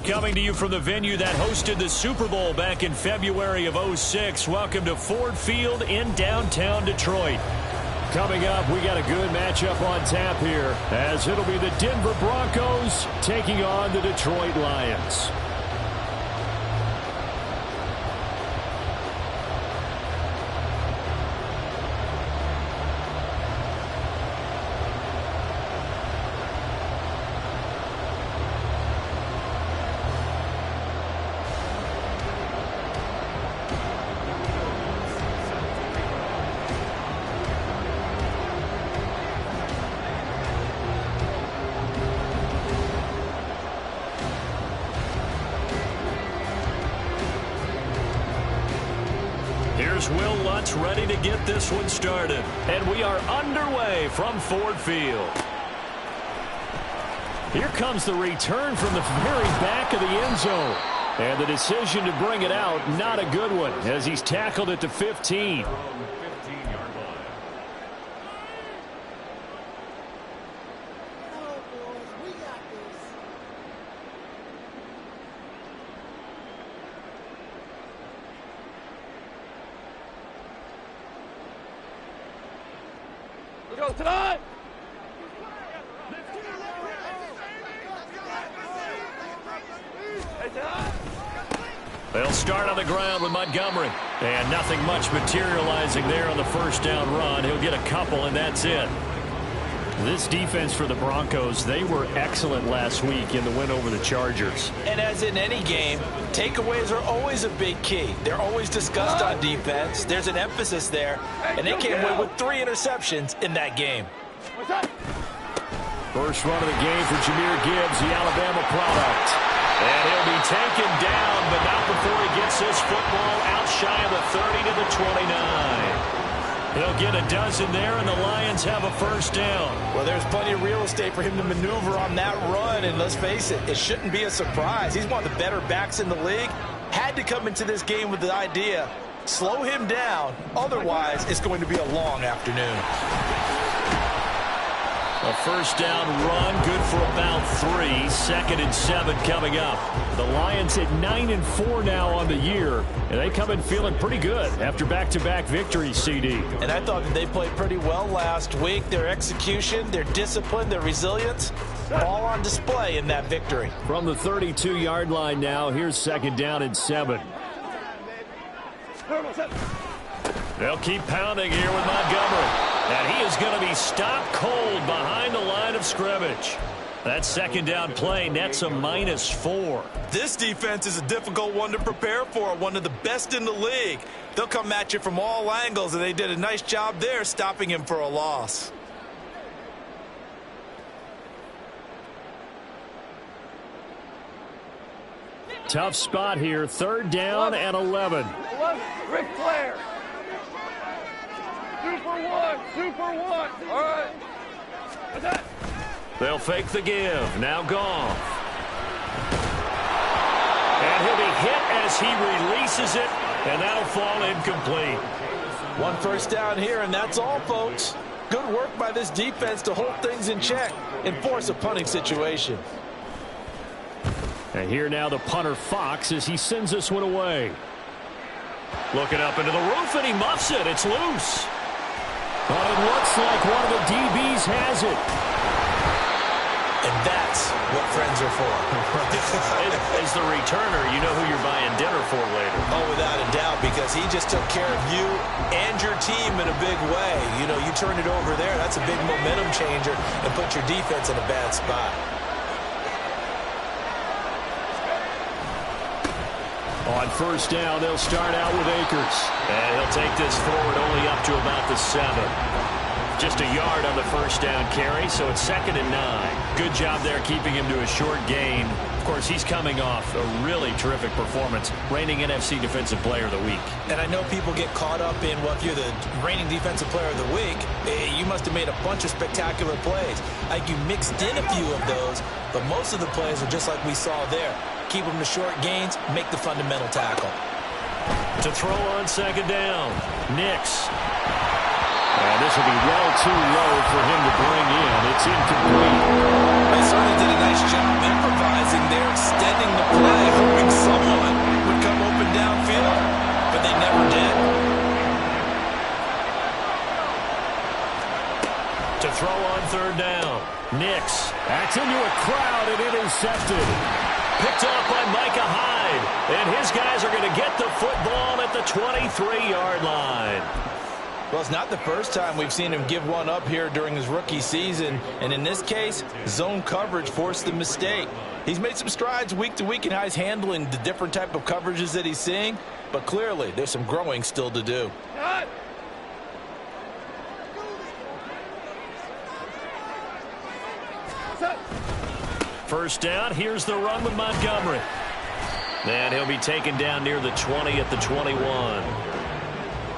coming to you from the venue that hosted the Super Bowl back in February of '06. Welcome to Ford Field in downtown Detroit. Coming up, we got a good matchup on tap here, as it'll be the Denver Broncos taking on the Detroit Lions. Here's Will Lutz ready to get this one started. And we are underway from Ford Field. Here comes the return from the very back of the end zone. And the decision to bring it out, not a good one, as he's tackled at the 15. Tonight. They'll start on the ground with Montgomery. And nothing much materializing there on the first down run. He'll get a couple, and that's it. This defense for the Broncos, they were excellent last week in the win over the Chargers. And as in any game, takeaways are always a big key. They're always discussed on defense. There's an emphasis there, and they came away with 3 interceptions in that game. First run of the game for Jahmyr Gibbs, the Alabama product. And he'll be taken down, but not before he gets this football out shy of the 30 to the 29. He'll get a dozen there, and the Lions have a first down. Well, there's plenty of real estate for him to maneuver on that run, and let's face it, it shouldn't be a surprise. He's one of the better backs in the league. Had to come into this game with the idea, slow him down, otherwise it's going to be a long afternoon. A first down run, good for about 3. 2nd and 7 coming up. The Lions at 9-4 now on the year, and they come in feeling pretty good after back-to-back victories, CD. And I thought that they played pretty well last week. Their execution, their discipline, their resilience, all on display in that victory. From the 32-yard line now, here's 2nd down and 7. They'll keep pounding here with Montgomery. And he is going to be stopped cold behind the line of scrimmage. That 2nd down play nets a -4. This defense is a difficult one to prepare for, one of the best in the league. They'll come at you from all angles, and they did a nice job there stopping him for a loss. Tough spot here, 3rd down and 11. Ric Flair. 2 for 1. 2 for 1. All right. Attack. They'll fake the give. Now Goff. And he'll be hit as he releases it, and that'll fall incomplete. 1 first down here, and that's all, folks. Good work by this defense to hold things in check and force a punting situation. And here now the punter Fox as he sends this one away. Looking up into the roof, and he muffs it. It's loose. But it looks like one of the DBs has it. And that's what friends are for. As the returner, you know who you're buying dinner for later. Oh, without a doubt, because he just took care of you and your team in a big way. You know, you turn it over there, that's a big momentum changer and put your defense in a bad spot. On first down, they'll start out with Akers. And he'll take this forward only up to about the 7. Just a yard on the first down carry, so it's 2nd and 9. Good job there keeping him to a short gain. Of course, he's coming off a really terrific performance, reigning NFC Defensive Player of the Week. And I know people get caught up in, well, if you're the reigning Defensive Player of the Week, you must have made a bunch of spectacular plays. Like you mixed in a few of those, but most of the plays are just like we saw there. Keep them to short gains, make the fundamental tackle. To throw on 2nd down, Nix. And this will be well too low for him to bring in. It's incomplete. They certainly did a nice job improvising there, extending the play Nix. That's into a crowd and intercepted. Picked off by Micah Hyde. And his guys are going to get the football at the 23-yard line. Well, it's not the first time we've seen him give one up here during his rookie season. And in this case, zone coverage forced the mistake. He's made some strides week to week in how he's handling the different type of coverages that he's seeing. But clearly, there's some growing still to do. First down, here's the run with Montgomery. And he'll be taken down near the 20 at the 21.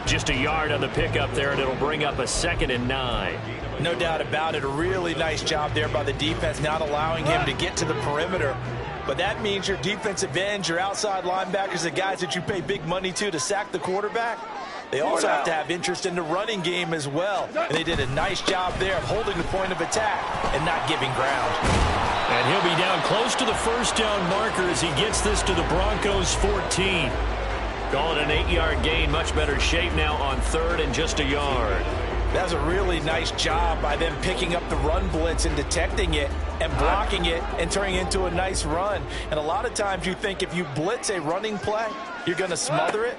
Just a yard on the pickup there, and it'll bring up a 2nd and 9. No doubt about it. A really nice job there by the defense, not allowing him to get to the perimeter. But that means your defensive ends, your outside linebackers, the guys that you pay big money to sack the quarterback, they also have to have interest in the running game as well. And they did a nice job there of holding the point of attack and not giving ground. And he'll be down close to the first down marker as he gets this to the Broncos 14. Call it an 8-yard gain. Much better shape now on 3rd and just a yard. That was a really nice job by them picking up the run blitz and detecting it and blocking it and turning it into a nice run. And a lot of times you think if you blitz a running play, you're going to smother it.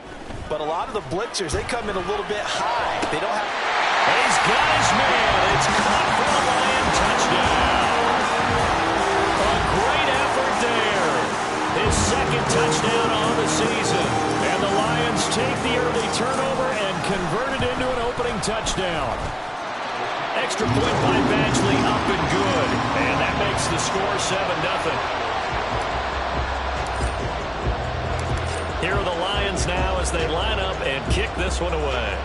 But a lot of the blitzers, they come in a little bit high. They don't have... He's got his man. It's caught for a Lion touchdown. A great effort there. His 2nd touchdown on the season. And the Lions take the early turnover and convert it into an opening touchdown. Extra point by Badgley, up and good. And that makes the score 7-0. Here are the Lions now as they line up and kick this one away.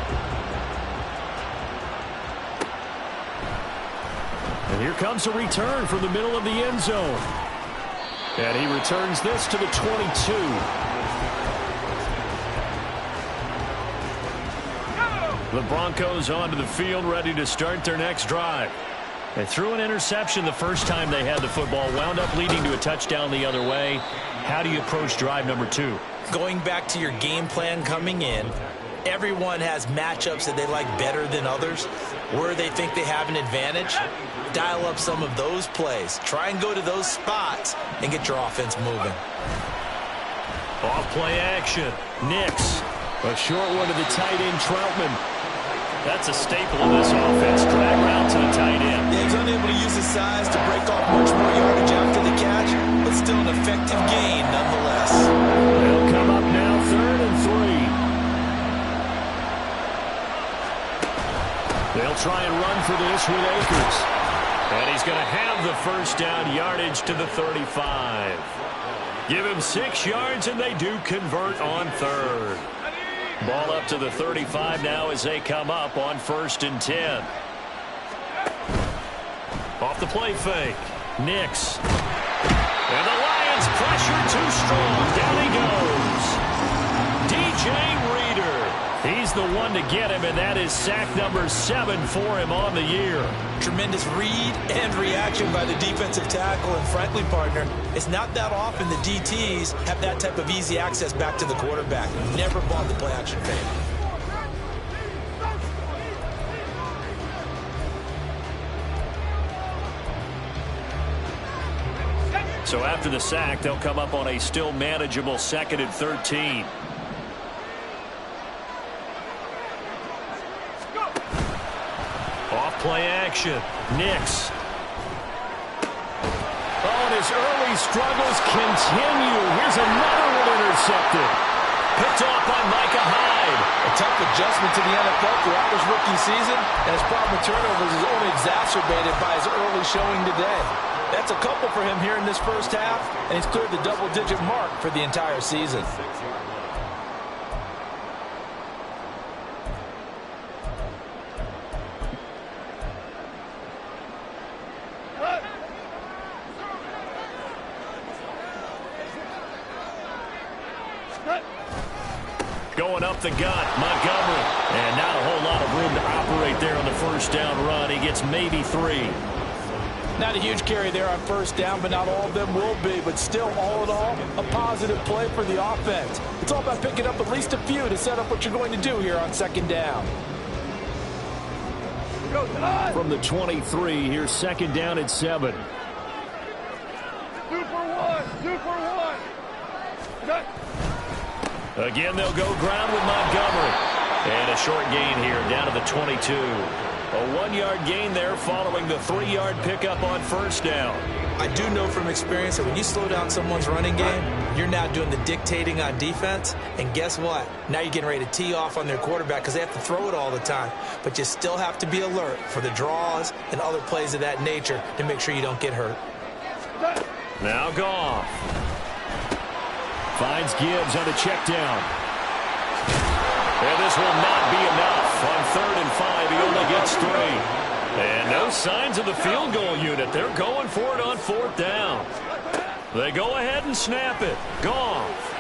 And here comes a return from the middle of the end zone. And he returns this to the 22. The Broncos onto the field, ready to start their next drive. They threw an interception the first time they had the football, wound up leading to a touchdown the other way. How do you approach drive number 2? Going back to your game plan coming in, everyone has matchups that they like better than others, where they think they have an advantage. Dial up some of those plays. Try and go to those spots and get your offense moving. Off play action. Nix. A short one to the tight end, Troutman. That's a staple of this offense. Drag route to the tight end. Yeah, he's unable to use his size to break off much more yardage after the catch, but still an effective gain nonetheless. They'll come up now 3rd and 3. They'll try and run for this with Akers. And he's going to have the first down yardage to the 35. Give him 6 yards, and they do convert on 3rd. Ball up to the 35 now as they come up on 1st and 10. Off the play fake. Nix. And the Lions pressure too strong. Down he goes. DJ Reader. He's the one to get him, and that is sack number 7 for him on the year. Tremendous read and reaction by the defensive tackle. And frankly, partner, it's not that often the DTs have that type of easy access back to the quarterback. Never bought the play action fake. So after the sack, they'll come up on a still manageable 2nd and 13. Off play action. Nix. Oh, and his early struggles continue. Here's another one intercepted. Picked off by Micah Hyde. A tough adjustment to the NFL throughout his rookie season, and his problem with turnovers is only exacerbated by his early showing today. That's a couple for him here in this first half, and he's cleared the double-digit mark for the entire season. Going up the gut, Montgomery. And not a whole lot of room to operate there on the first down run. He gets maybe 3. Not a huge carry there on first down, but not all of them will be. But still, all in all, a positive play for the offense. It's all about picking up at least a few to set up what you're going to do here on 2nd down. From the 23, here's second down at 7. Super one. Super one. Cut. Again, they'll go ground with Montgomery. And a short gain here, down to the 22. A 1-yard gain there following the 3-yard pickup on first down. I do know from experience that when you slow down someone's running game, you're now doing the dictating on defense. And guess what? Now you're getting ready to tee off on their quarterback because they have to throw it all the time. But you still have to be alert for the draws and other plays of that nature to make sure you don't get hurt. Now Goff. Finds Gibbs on a check down. And this will not be enough. On 3rd and 5, he only gets 3. And no signs of the field goal unit. They're going for it on 4th down. They go ahead and snap it. Goff.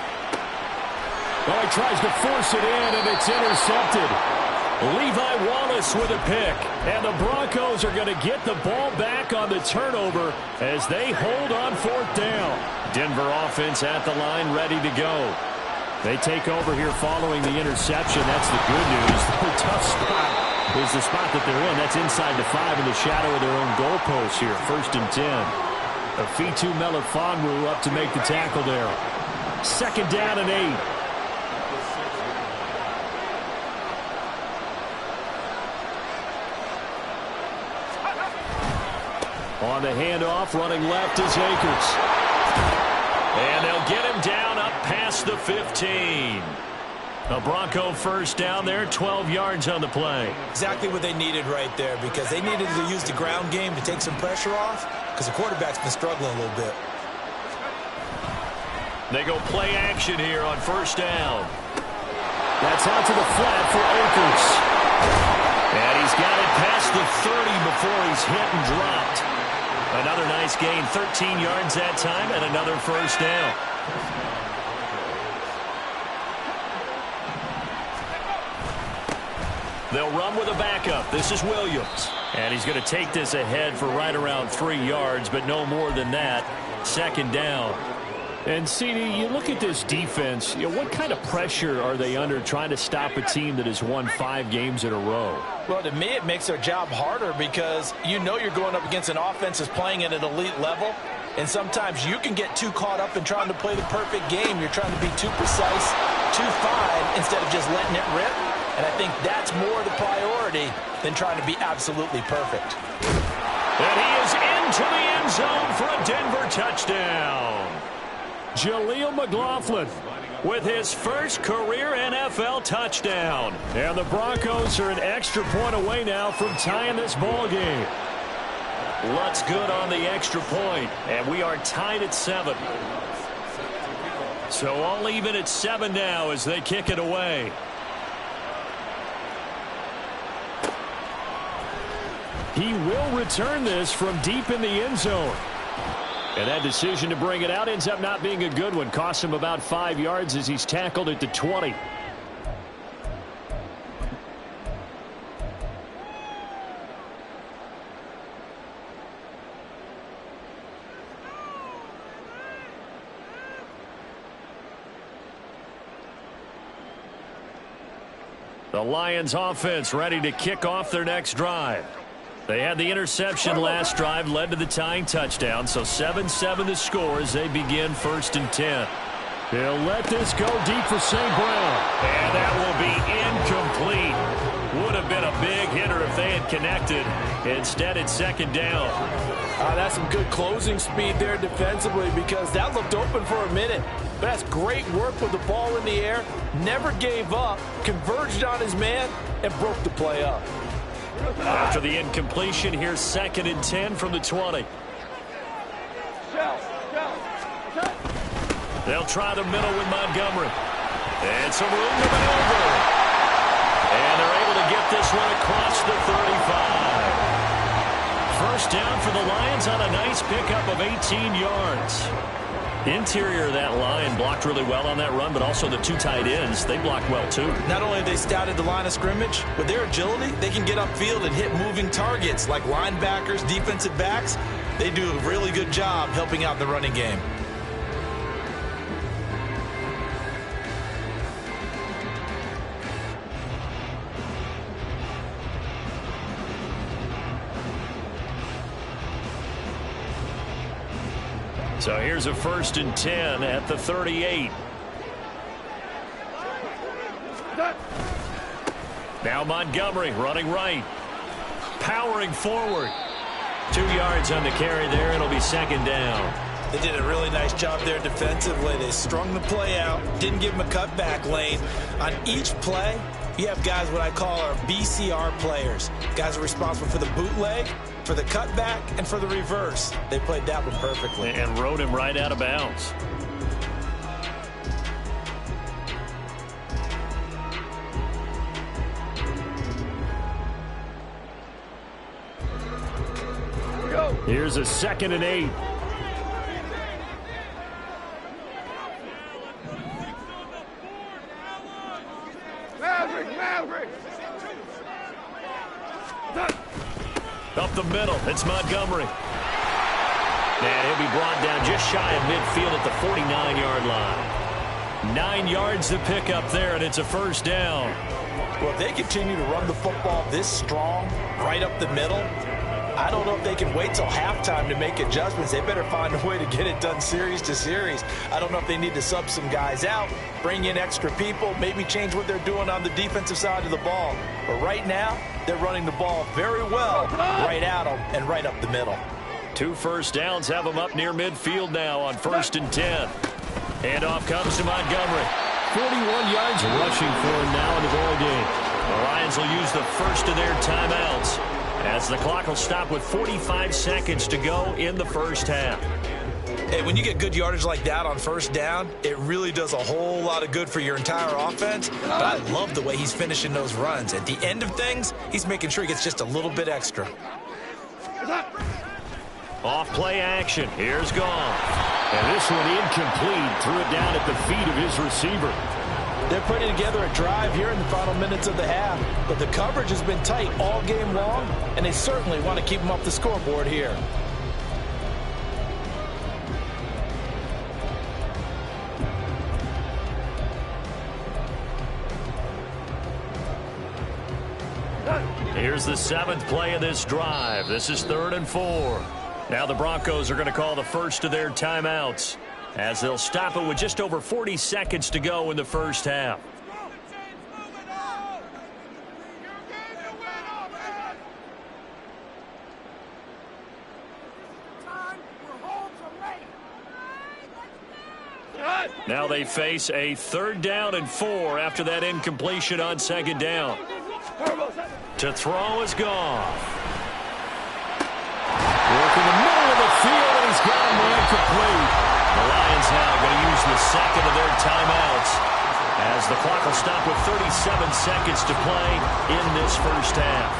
Oh, he tries to force it in, and it's intercepted. Levi Wallace with a pick. And the Broncos are going to get the ball back on the turnover as they hold on 4th down. Denver offense at the line, ready to go. They take over here following the interception. That's the good news. The tough spot is the spot that they're in. That's inside the 5 in the shadow of their own goalpost here. 1st and 10. Afitu Melifonwu up to make the tackle there. 2nd down and 8. On the handoff, running left is Akers. And they'll get him down up past the 15. A Bronco first down there, 12 yards on the play. Exactly what they needed right there because they needed to use the ground game to take some pressure off because the quarterback's been struggling a little bit. They go play action here on first down. That's out to the flat for Akers. And he's got it past the 30 before he's hit and dropped. Another nice gain, 13 yards that time, and another first down. They'll run with a backup. This is Williams. And he's going to take this ahead for right around 3 yards, but no more than that. 2nd down. And, CD, you look at this defense, what kind of pressure are they under trying to stop a team that has won 5 games in a row? Well, to me, it makes their job harder because you know you're going up against an offense that's playing at an elite level. And sometimes you can get too caught up in trying to play the perfect game. You're trying to be too precise, too fine, instead of just letting it rip. And I think that's more the priority than trying to be absolutely perfect. And he is into the end zone for a Denver touchdown. Jaleel McLaughlin with his first career NFL touchdown. And the Broncos are an extra point away now from tying this ball game. Lutz good on the extra point, and we are tied at 7. So all even at 7 now as they kick it away. He will return this from deep in the end zone. And that decision to bring it out ends up not being a good one. Costs him about 5 yards as he's tackled at the 20. The Lions offense ready to kick off their next drive. They had the interception last drive, led to the tying touchdown, so 7-7 the score as they begin 1st and 10. He'll let this go deep for St. Brown. And that will be incomplete. Would have been a big hitter if they had connected. Instead, it's 2nd down. That's some good closing speed there defensively because that looked open for a minute. But that's great work with the ball in the air. Never gave up, converged on his man, and broke the play up. After the incompletion, here's 2nd and 10 from the 20. They'll try the middle with Montgomery. And some room to maneuver. And they're able to get this one across the 35. First down for the Lions on a nice pickup of 18 yards. Interior of that line blocked really well on that run, but also the 2 tight ends, they blocked well too. Not only have they scouted the line of scrimmage, with their agility, they can get upfield and hit moving targets like linebackers, defensive backs. They do a really good job helping out the running game. So here's a 1st and 10 at the 38. Now Montgomery running right. Powering forward. 2 yards on the carry there. It'll be 2nd down. They did a really nice job there defensively. They strung the play out, didn't give him a cutback lane. On each play, you have guys what I call our BCR players. Guys are responsible for the bootleg, for the cutback, and for the reverse. They played that one perfectly. And rode him right out of bounds. Here's a 2nd and 8. Maverick! Up the middle, it's Montgomery. And he'll be brought down just shy of midfield at the 49-yard line. 9 yards to pick up there, and it's a 1st down. Well, if they continue to run the football this strong, right up the middle, I don't know if they can wait till halftime to make adjustments. They better find a way to get it done series to series. I don't know if they need to sub some guys out, bring in extra people, maybe change what they're doing on the defensive side of the ball. But right now, they're running the ball very well right at them and right up the middle. 2 first downs have them up near midfield now on 1st and 10. Handoff comes to Montgomery. 41 yards rushing for him now in the ball game. The Lions will use the first of their timeouts as the clock will stop with 45 seconds to go in the 1st half. Hey, when you get good yardage like that on 1st down, it really does a whole lot of good for your entire offense. But I love the way he's finishing those runs. At the end of things, he's making sure he gets just a little bit extra. Off play action. Here's Goff. And this one incomplete. Threw it down at the feet of his receiver. They're putting together a drive here in the final minutes of the half. But the coverage has been tight all game long, and they certainly want to keep them off the scoreboard here. Here's the 7th play of this drive. This is 3rd and 4. Now the Broncos are going to call the first of their timeouts as they'll stop it with just over 40 seconds to go in the 1st half. Now they face a 3rd down and 4 after that incompletion on 2nd down. To throw is Goff. Work in the middle of the field, and he's got him incomplete. The Lions now going to use the 2nd of their timeouts as the clock will stop with 37 seconds to play in this 1st half.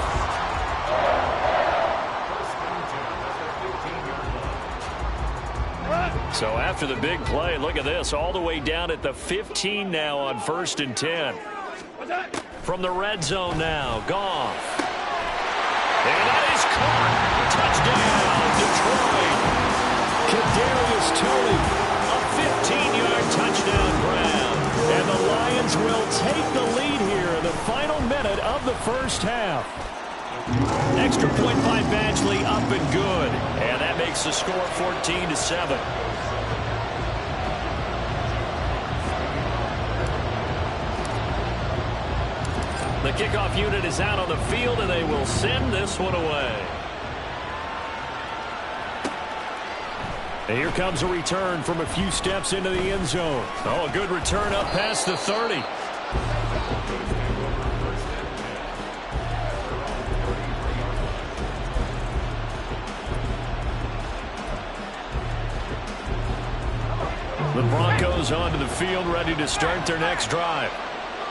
So after the big play, look at this, all the way down at the 15 now on 1st and 10. From the red zone now, Goff. And that is caught. Touchdown, Detroit. Kadarius Toney, a 15-yard touchdown grab. And the Lions will take the lead here in the final minute of the 1st half. Extra point by Badgley up and good. And that makes the score 14-7. The kickoff unit is out on the field, and they will send this one away. And here comes a return from a few steps into the end zone. Oh, a good return up past the 30. The Broncos onto the field, ready to start their next drive.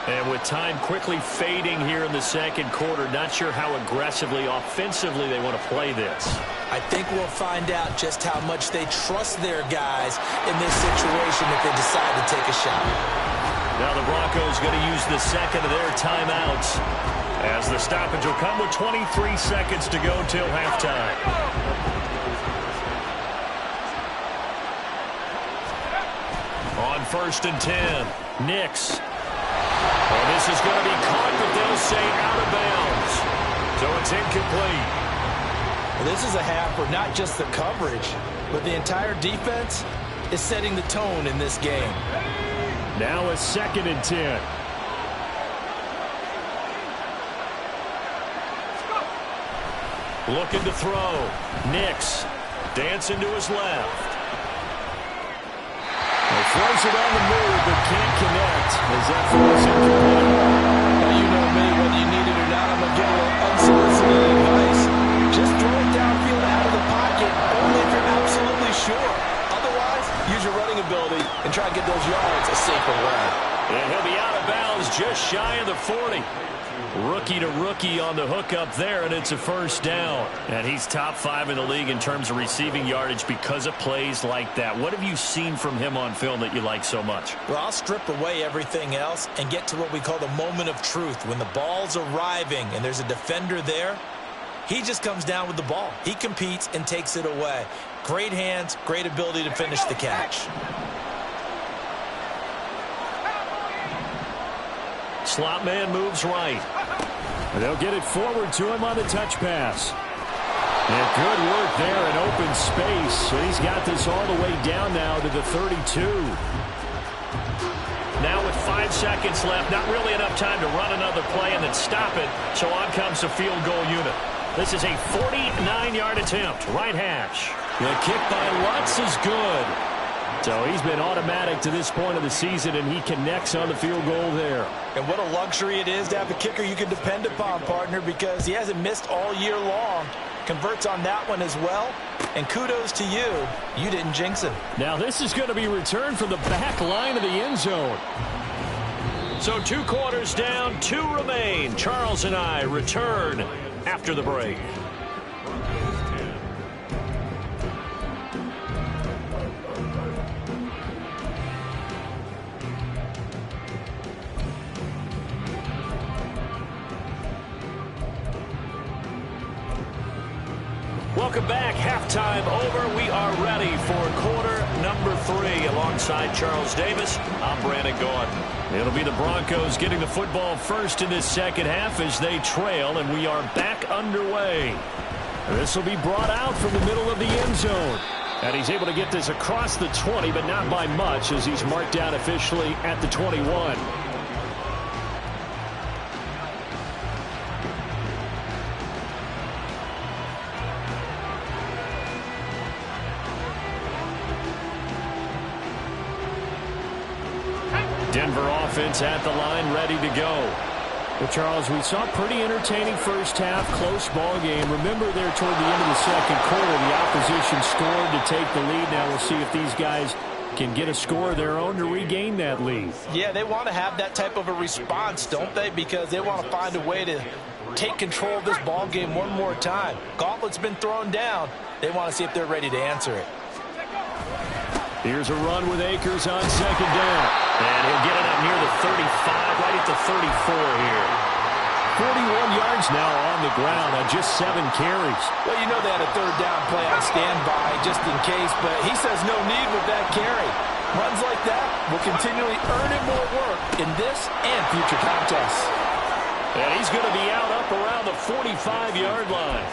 And with time quickly fading here in the 2nd quarter, not sure how aggressively, offensively they want to play this. I think we'll find out just how much they trust their guys in this situation if they decide to take a shot. Now the Broncos going to use the 2nd of their timeouts as the stoppage will come with 23 seconds to go till halftime. On 1st and 10, Nix. Well, this is going to be caught, but they'll say out of bounds. So it's incomplete. Well, this is a half where not just the coverage, but the entire defense is setting the tone in this game. Now a 2nd and 10. Looking to throw. Nix dancing to his left. He throws it on the move, but can't connect as that throws incomplete. Well, you know me, whether you need it or not, I'm going to give a little unsolicited advice. Just throw it downfield out of the pocket, only if you're absolutely sure. Otherwise, use your running ability and try to get those yards a safer way. And he'll be out of bounds just shy of the 40. Rookie to rookie on the hook up there, and it's a 1st down. And he's top 5 in the league in terms of receiving yardage because of plays like that. What have you seen from him on film that you like so much? Well, I'll strip away everything else and get to what we call the moment of truth. When the ball's arriving and there's a defender there, he just comes down with the ball. He competes and takes it away. Great hands, great ability to finish the catch. Slot man moves right. And they'll get it forward to him on the touch pass. And good work there in open space. So he's got this all the way down now to the 32. Now with 5 seconds left, not really enough time to run another play and then stop it. So on comes the field goal unit. This is a 49-yard attempt. Right hash. The kick by Lutz is good. So he's been automatic to this point of the season, and he connects on the field goal there. And what a luxury it is to have a kicker you can depend upon, partner, because he hasn't missed all year long. Converts on that one as well. And kudos to you. You didn't jinx him. Now this is going to be returned from the back line of the end zone. So 2 quarters down, 2 remain. Charles and I return after the break. Welcome back. Halftime over. We are ready for quarter number 3. Alongside Charles Davis, I'm Brandon Gaudin. It'll be the Broncos getting the football first in this second half as they trail, and we are back underway. This will be brought out from the middle of the end zone. And he's able to get this across the 20, but not by much as he's marked down officially at the 21. Denver offense at the line, ready to go. Well, Charles, we saw a pretty entertaining first half, close ball game. Remember there toward the end of the second quarter, the opposition scored to take the lead. Now we'll see if these guys can get a score of their own to regain that lead. Yeah, they want to have that type of a response, don't they? Because they want to find a way to take control of this ball game one more time. Gauntlet's been thrown down. They want to see if they're ready to answer it. Here's a run with Akers on second down. And he'll get it up near the 35, right at the 34 here. 41 yards now on the ground on just 7 carries. Well, you know they had a third down play on standby just in case, but he says no need with that carry. Runs like that will continually earn him more work in this and future contests. And he's going to be out up around the 45-yard line.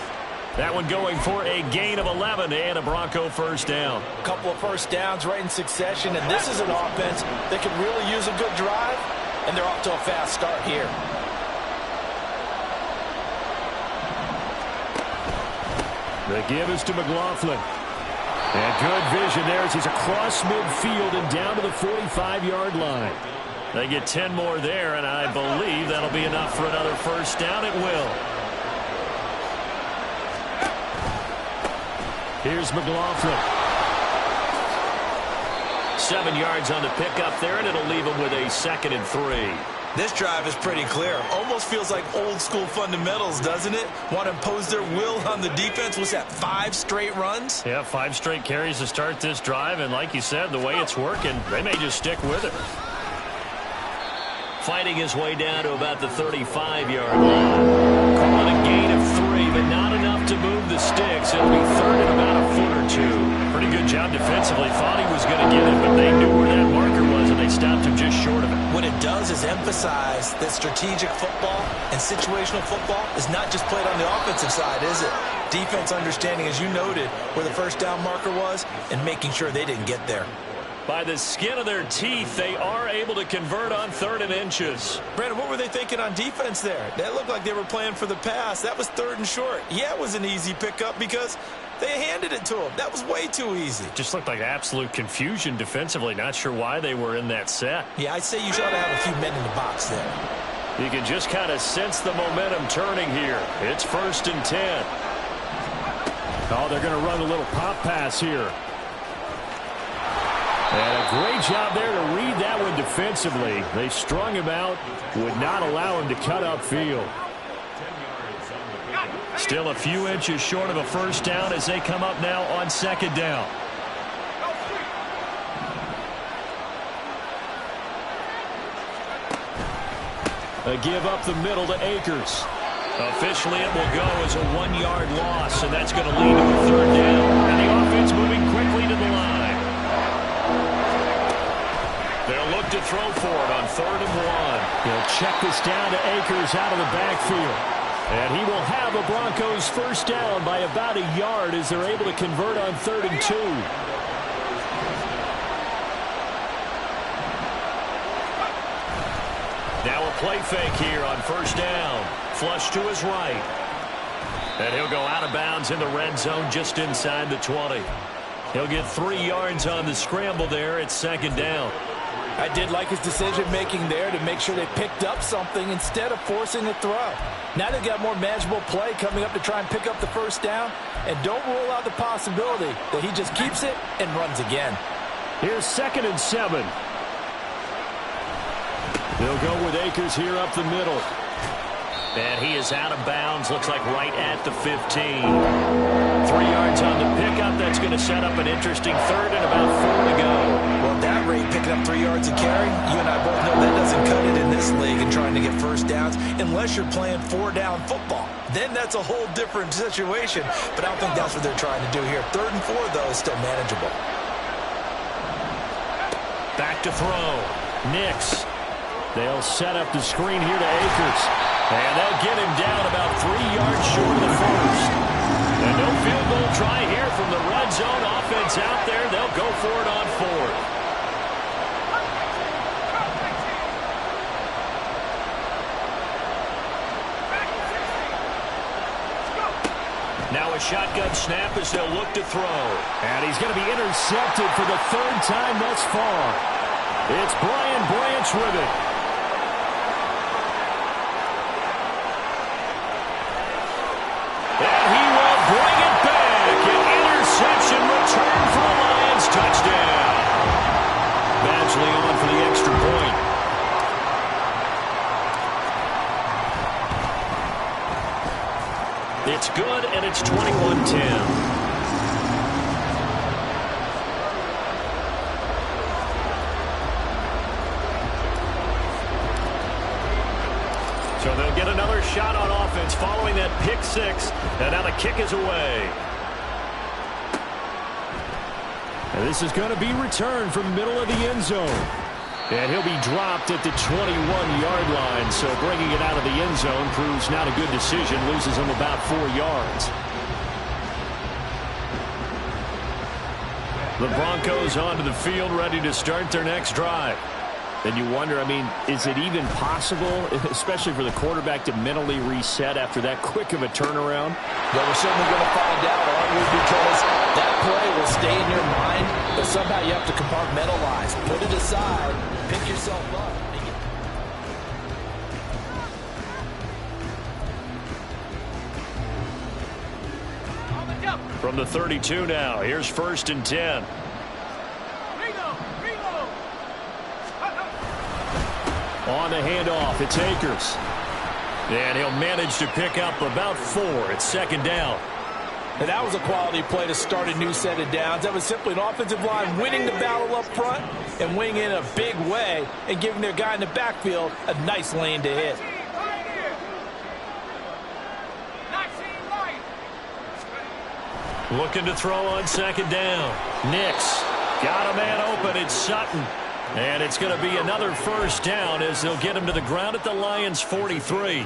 That one going for a gain of 11 and a Bronco first down. A couple of first downs right in succession, and this is an offense that could really use a good drive, and they're off to a fast start here. The give is to McLaughlin. And good vision there as he's across midfield and down to the 45-yard line. They get 10 more there, and I believe that'll be enough for another first down. It will. Here's McLaughlin. 7 yards on the pickup there, and it'll leave him with a 2nd and 3. This drive is pretty clear. Almost feels like old school fundamentals, doesn't it? Want to impose their will on the defense. What's that, 5 straight runs? Yeah, 5 straight carries to start this drive, and like you said, the way it's working, they may just stick with it. Fighting his way down to about the 35-yard line. Calling a gain of 3, but not enough to move the sticks. It'll be third and about a foot or 2. Pretty good job defensively. Thought he was going to get it, but they knew where that marker was, and they stopped him just short of it. What it does has emphasized that strategic football and situational football is not just played on the offensive side, is it? Defense understanding, as you noted, where the first down marker was and making sure they didn't get there. By the skin of their teeth, they are able to convert on 3rd and inches. Brandon, what were they thinking on defense there? That looked like they were playing for the pass. That was 3rd and short. Yeah, it was an easy pickup because they handed it to them. That was way too easy. Just looked like absolute confusion defensively. Not sure why they were in that set. Yeah, I'd say you should have a few men in the box there. You can just kind of sense the momentum turning here. It's 1st and 10. Oh, they're going to run a little pop pass here. And a great job there to read that one defensively. They strung him out, would not allow him to cut upfield. Still a few inches short of a first down as they come up now on 2nd down. A give up the middle to Akers. Officially, it will go as a 1-yard loss, and that's going to lead to a 3rd down. And the offense moving quickly to the line. They'll look to throw for it on 3rd and 1. He'll check this down to Akers out of the backfield. And he will have the Broncos first down by about a yard as they're able to convert on 3rd and 2. Now a play fake here on 1st down. Flush to his right. And he'll go out of bounds in the red zone just inside the 20. He'll get 3 yards on the scramble there at 2nd down. I did like his decision-making there to make sure they picked up something instead of forcing a throw. Now they've got more manageable play coming up to try and pick up the first down. And don't rule out the possibility that he just keeps it and runs again. Here's 2nd and 7. They'll go with Akers here up the middle. And he is out of bounds, looks like right at the 15. 3 yards on the pickup. That's going to set up an interesting 3rd and about 4 to go. Well, at that rate, picking up 3 yards a carry, you and I both know that doesn't cut it in this league and trying to get first downs unless you're playing 4-down football. Then that's a whole different situation. But I don't think that's what they're trying to do here. 3rd and 4, though, is still manageable. Back to throw. Nix. They'll set up the screen here to Akers. And they'll get him down about 3 yards short of the first. And no field goal try here from the red zone. Offense out there. They'll go for it on 4th. Now a shotgun snap as they'll look to throw. And he's going to be intercepted for the 3rd time thus far. It's Brian Branch with it. And he will bring it back. An interception return for the Lions. Touchdown. Badgley on for the extra point. It's good, and it's 21-10. So they'll get another shot on offense following that pick 6. And now the kick is away. And this is going to be returned from the middle of the end zone. And he'll be dropped at the 21-yard line. So bringing it out of the end zone proves not a good decision. Loses him about 4 yards. The Broncos onto the field ready to start their next drive. And you wonder, I mean, is it even possible, especially for the quarterback, to mentally reset after that quick of a turnaround? Well, we're certainly going to find out, aren't we? Because that play will stay in your mind, but somehow you have to compartmentalize. Put it aside, pick yourself up. From the 32 now, here's 1st and 10. On the handoff, it's Akers. And he'll manage to pick up about 4 at 2nd down. And that was a quality play to start a new set of downs. That was simply an offensive line winning the battle up front and winning in a big way and giving their guy in the backfield a nice lane to hit. Looking to throw on 2nd down. Nix got a man open. It's Sutton. And it's going to be another first down as they'll get him to the ground at the Lions' 43.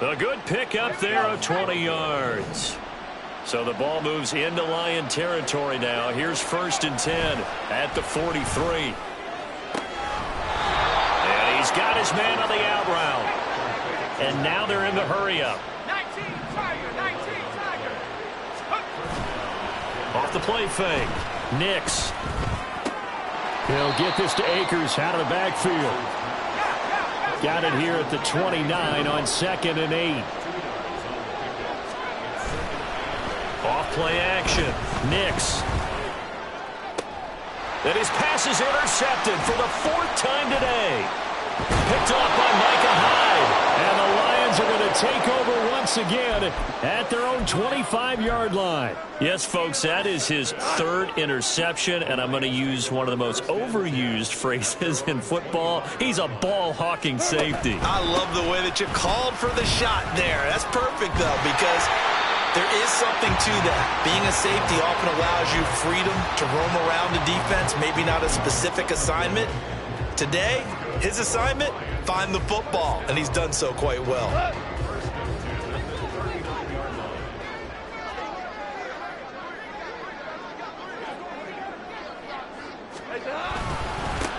A good pickup there of 20 yards. So the ball moves into Lion territory now. Here's 1st and 10 at the 43. And he's got his man on the out route. And now they're in the hurry-up. 19 Tiger. Off the play fake. Nix. He'll get this to Akers out of the backfield. Got it here at the 29 on 2nd and 8. Off play action. Nix. And his pass is intercepted for the 4th time today. Picked off by Micah Hyde. And the Lions are going to take over once again at their own 25-yard line. Yes, folks, that is his 3rd interception, and I'm going to use one of the most overused phrases in football. He's a ball-hawking safety. I love the way that you called for the shot there. That's perfect, though, because there is something to that. Being a safety often allows you freedom to roam around the defense, maybe not a specific assignment. Today, his assignment, find the football, and he's done so quite well.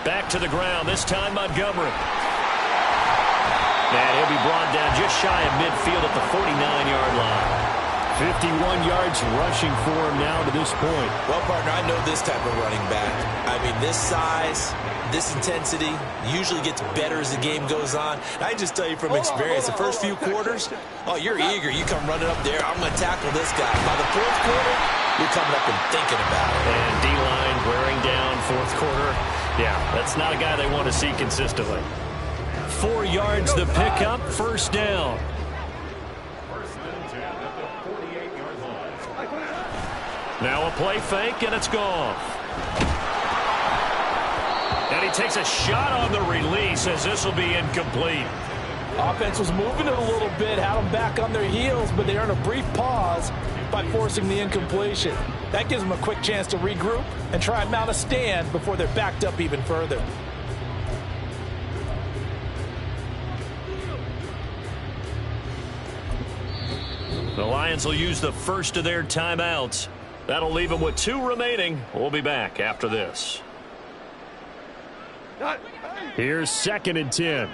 Back to the ground, this time Montgomery. And he'll be brought down just shy of midfield at the 49-yard line. 51 yards rushing for him now to this point. Well, partner, I know this type of running back. I mean, this size, this intensity usually gets better as the game goes on. And I just tell you from experience, the first few quarters, oh, you're eager. You come running up there, I'm going to tackle this guy. By the 4th quarter, you're coming up and thinking about it. And D-line wearing down 4th quarter. Yeah, that's not a guy they want to see consistently. 4 yards the pickup, 1st down. Now a play fake, and it's gone. And he takes a shot on the release as this will be incomplete. Offense was moving it a little bit, had them back on their heels, but they earned a brief pause by forcing the incompletion. That gives them a quick chance to regroup and try and mount a stand before they're backed up even further. The Lions will use the first of their timeouts. That'll leave them with 2 remaining. We'll be back after this. Here's 2nd and 10.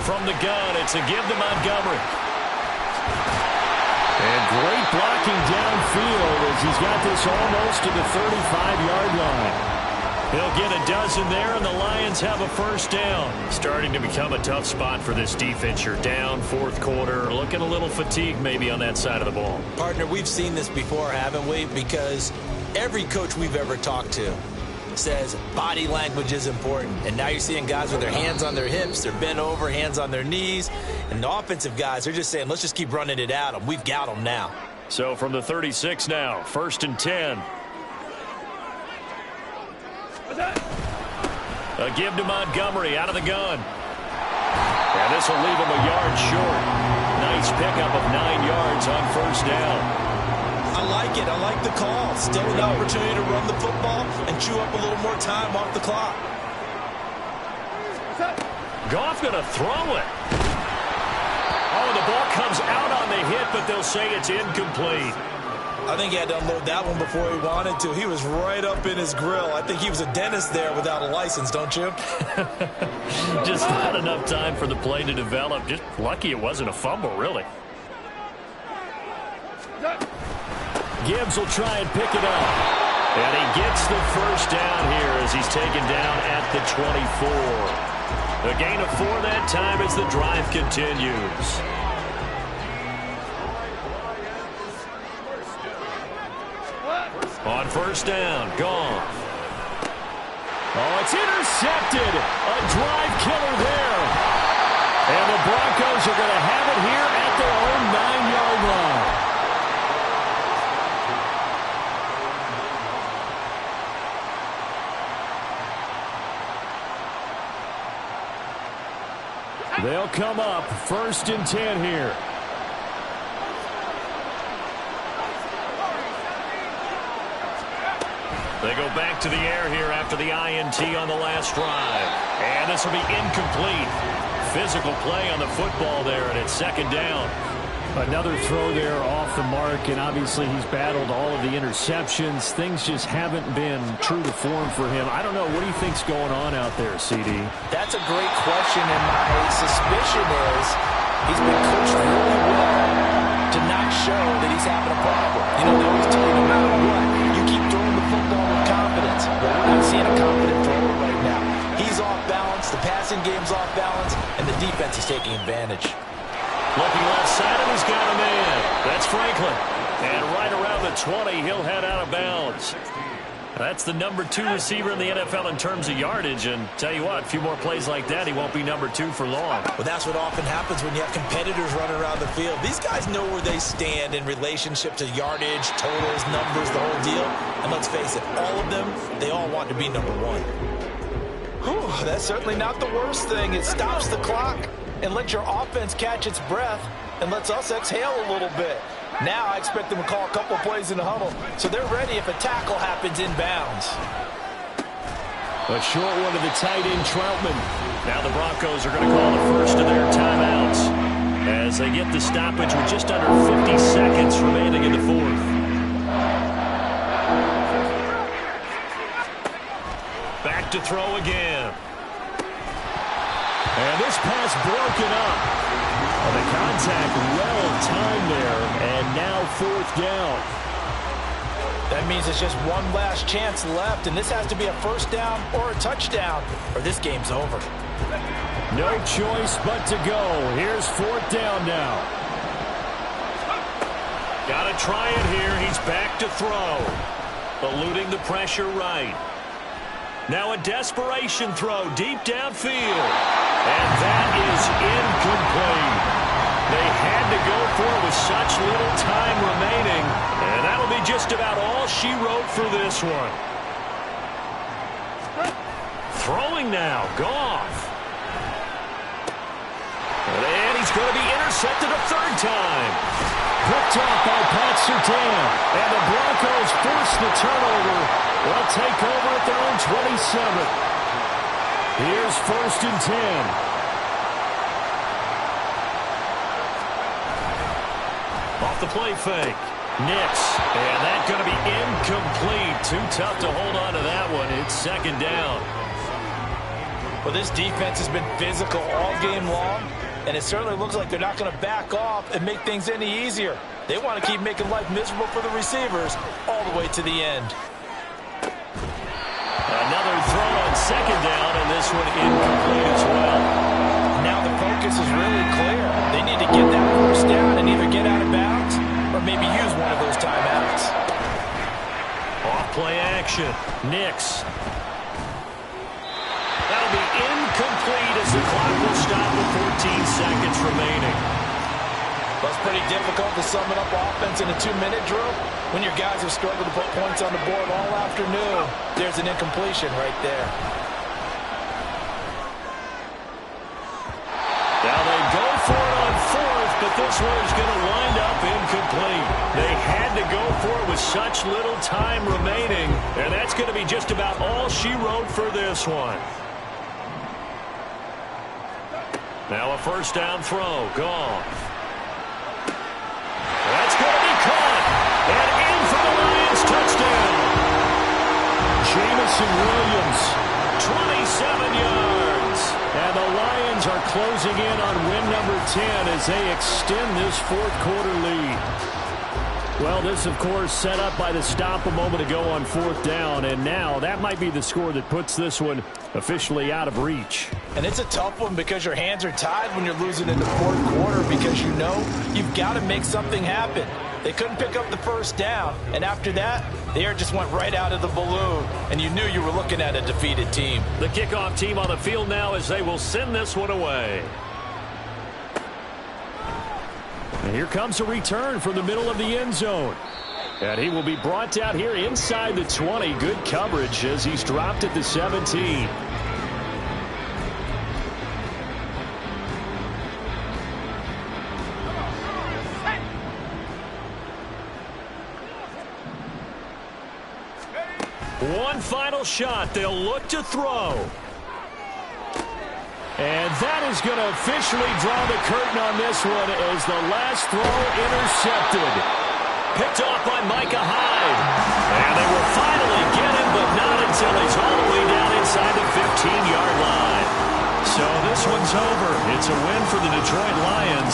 From the gun, it's a give to Montgomery. And great blocking downfield as he's got this almost to the 35-yard line. He'll get a dozen there, and the Lions have a first down. Starting to become a tough spot for this defense. You're down 4th quarter, looking a little fatigued maybe on that side of the ball. Partner, we've seen this before, haven't we? Because every coach we've ever talked to says body language is important. And now you're seeing guys with their hands on their hips, they're bent over, hands on their knees. And the offensive guys, they're just saying, let's just keep running it at them. We've got them now. So from the 36 now, 1st and 10. A give to Montgomery out of the gun. And this will leave him a yard short. Nice pickup of 9 yards on 1st down. I like it. I like the call. Still an opportunity to run the football and chew up a little more time off the clock. Goff going to throw it. Oh, the ball comes out on the hit, but they'll say it's incomplete. I think he had to unload that one before he wanted to. He was right up in his grill. I think he was a dentist there without a license, don't you? Just not enough time for the play to develop. Just lucky it wasn't a fumble, really. Gibbs will try and pick it up. And he gets the first down here as he's taken down at the 24. A gain of 4 that time as the drive continues. On 1st down, gone. Oh, it's intercepted. A drive killer there. And the Broncos are going to have it here at their own 9-yard line. They'll come up 1st and 10 here. They go back to the air here after the INT on the last drive. And this will be incomplete. Physical play on the football there, and it's second down. Another throw there off the mark, and obviously he's battled all of the interceptions. Things just haven't been true to form for him. I don't know. What do you think's going on out there, CD? That's a great question, and my suspicion is he's been coached really well to not show that he's having a problem. You know, they always tell you no matter what, you keep throwing the football with confidence. But we're not seeing a confident thrower right now. He's off balance, the passing game's off balance, and the defense is taking advantage. Looking left side, and he's got a man. That's Franklin. And right around the 20, he'll head out of bounds. That's the number 2 receiver in the NFL in terms of yardage. And tell you what, a few more plays like that, he won't be number 2 for long. Well, that's what often happens when you have competitors running around the field. These guys know where they stand in relationship to yardage, totals, numbers, the whole deal. And let's face it, all of them, they all want to be number 1. Whew, that's certainly not the worst thing. It stops the clock and lets your offense catch its breath and lets us exhale a little bit. Now I expect them to call a couple plays in the huddle, so they're ready if a tackle happens inbounds. A short one to the tight end, Troutman. Now the Broncos are going to call the first of their timeouts as they get the stoppage with just under 50 seconds remaining in the fourth. Back to throw again. And this pass broken up. And the contact well-timed there, and now fourth down. That means it's just one last chance left, and this has to be a first down or a touchdown, or this game's over. No choice but to go. Here's fourth down now. Got to try it here. He's back to throw. Eluding the pressure right. Now a desperation throw deep downfield. And that is incomplete. They had to go for it with such little time remaining. And that'll be just about all she wrote for this one. Throwing now, Goff. And he's going to be intercepted a third time. Picked off by Pat Surtain. And the Broncos force the turnover. They'll take over at their own 27. Here's first and 10. Off the play fake. Nix. And that's going to be incomplete. Too tough to hold on to that one. It's second down. Well, this defense has been physical all game long, and it certainly looks like they're not going to back off and make things any easier. They want to keep making life miserable for the receivers all the way to the end. Another throw on second down, and this one incomplete as well. Now the focus is really clear. They need to get that first down and either get out of bounds or maybe use one of those timeouts. Off play action. Nix. That'll be incomplete as the clock will stop with 14 seconds remaining. Well, it's pretty difficult to sum it up offense in a 2-minute drill when your guys have struggled to put points on the board all afternoon. There's an incompletion right there. Now they go for it on fourth, but this one is going to wind up incomplete. They had to go for it with such little time remaining, and that's going to be just about all she wrote for this one. Now a first down throw. Goff. That's going to be caught. And in for the Lions touchdown. Jamison Williams. 27 yards. And the Lions are closing in on win number 10 as they extend this fourth quarter lead. Well, this, of course, set up by the stop a moment ago on fourth down, and now that might be the score that puts this one officially out of reach. And it's a tough one because your hands are tied when you're losing in the fourth quarter because you know you've got to make something happen. They couldn't pick up the first down, and after that, the air just went right out of the balloon, and you knew you were looking at a defeated team. The kickoff team on the field now as they will send this one away. And here comes a return from the middle of the end zone. And he will be brought down here inside the 20. Good coverage as he's dropped at the 17. One final shot. They'll look to throw. And that is going to officially draw the curtain on this one as the last throw intercepted. Picked off by Micah Hyde. And they will finally get him, but not until he's all the way down inside the 15-yard line. So this one's over. It's a win for the Detroit Lions.